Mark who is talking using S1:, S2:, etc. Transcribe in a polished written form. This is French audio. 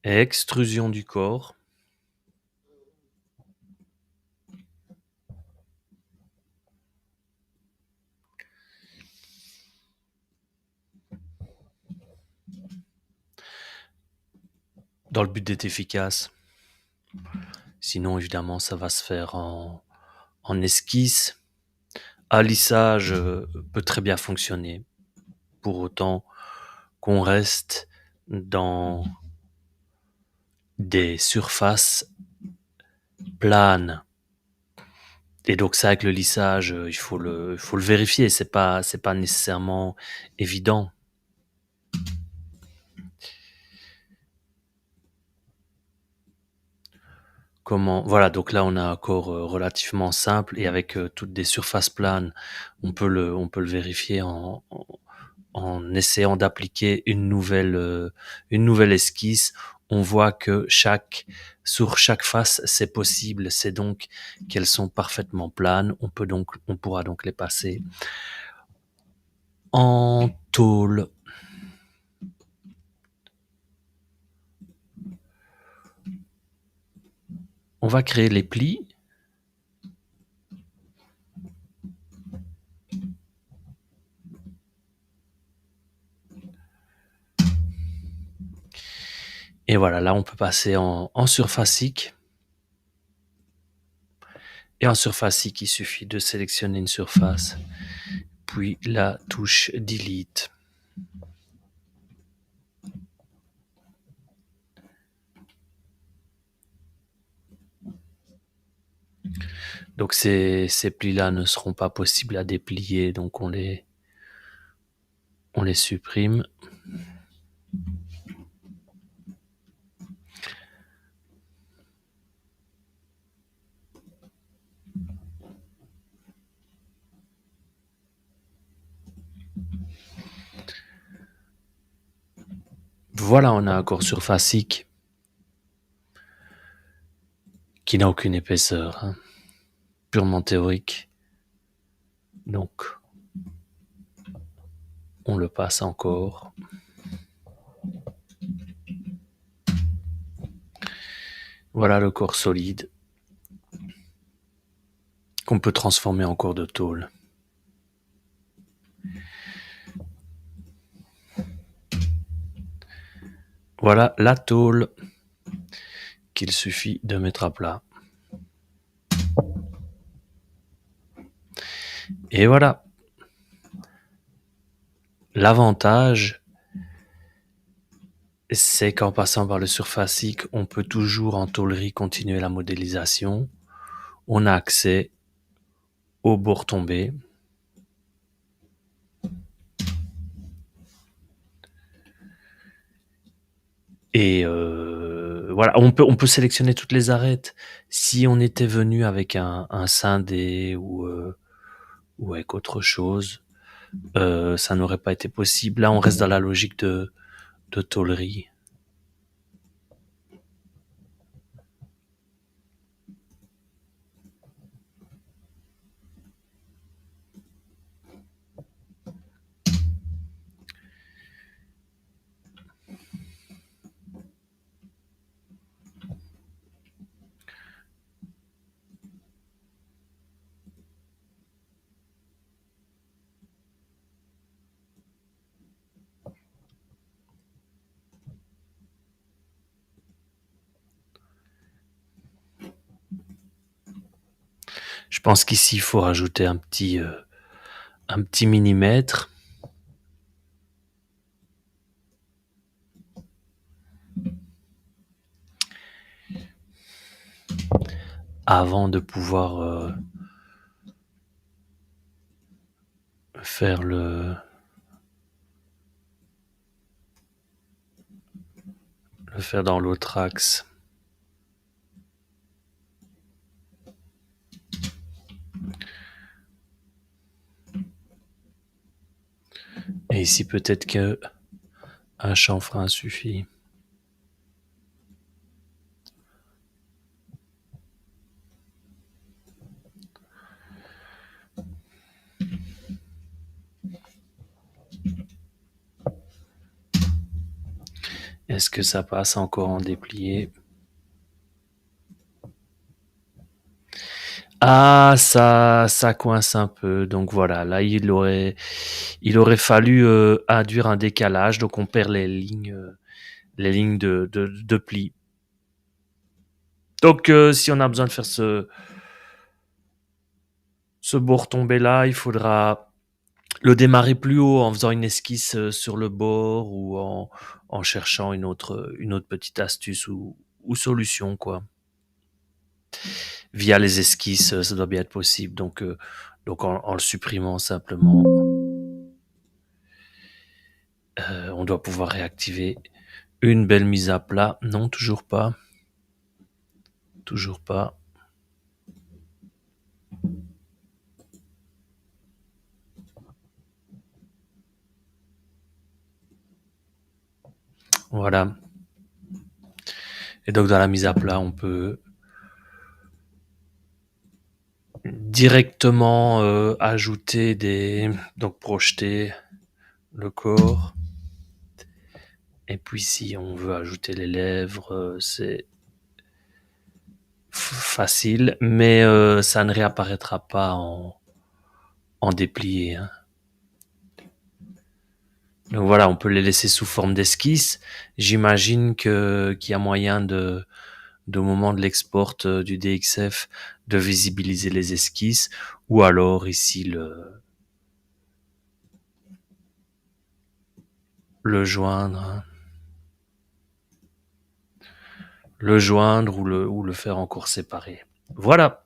S1: Extrusion du corps. Dans le but d'être efficace. Sinon, évidemment, ça va se faire en esquisse. Un lissage peut très bien fonctionner. Pour autant qu'on reste dans des surfaces planes. Et donc ça, avec le lissage, il faut le vérifier. C'est pas nécessairement évident. Voilà, donc là on a un corps relativement simple et avec toutes des surfaces planes, on peut le vérifier en essayant d'appliquer une nouvelle esquisse. On voit que sur chaque face c'est possible, c'est donc qu'elles sont parfaitement planes. On pourra donc les passer en tôle. On va créer les plis. Et voilà, là on peut passer en surfacique. Et en surfacique, il suffit de sélectionner une surface, puis la touche Delete. Donc ces plis-là ne seront pas possibles à déplier, donc on les supprime. Voilà, on a un corps surfacique qui n'a aucune épaisseur, purement théorique. Donc, on le passe encore. Voilà le corps solide qu'on peut transformer en corps de tôle. Voilà la tôle qu'il suffit de mettre à plat. Et voilà. L'avantage, c'est qu'en passant par le surfacique, on peut toujours en tôlerie continuer la modélisation. On a accès aux bords tombés. Et voilà, on peut sélectionner toutes les arêtes. Si on était venu avec un scindé ou avec autre chose, ça n'aurait pas été possible. Là, on reste dans la logique de tôlerie. Je pense qu'ici, il faut rajouter un petit millimètre. Avant de pouvoir faire le faire dans l'autre axe. Et ici, peut-être que un chanfrein suffit. Est-ce que ça passe encore en déplié? Ah, ça coince un peu. Donc voilà, là il aurait fallu induire un décalage. Donc on perd les lignes de pli. Donc si on a besoin de faire ce beau retombé là, il faudra le démarrer plus haut en faisant une esquisse sur le bord ou en cherchant une autre petite astuce ou solution quoi. Via les esquisses, ça doit bien être possible. Donc en le supprimant simplement, on doit pouvoir réactiver une belle mise à plat. Non, toujours pas. Toujours pas. Voilà. Et donc dans la mise à plat, on peut directement ajouter donc projeter le corps. Et puis si on veut ajouter les lèvres, c'est facile, mais ça ne réapparaîtra pas en déplié, hein. Donc voilà, on peut les laisser sous forme d'esquisse. J'imagine qu'il y a moyen au moment de l'export du DXF, de visibiliser les esquisses, ou alors ici le joindre, hein. Le joindre ou le faire encore séparer. Voilà.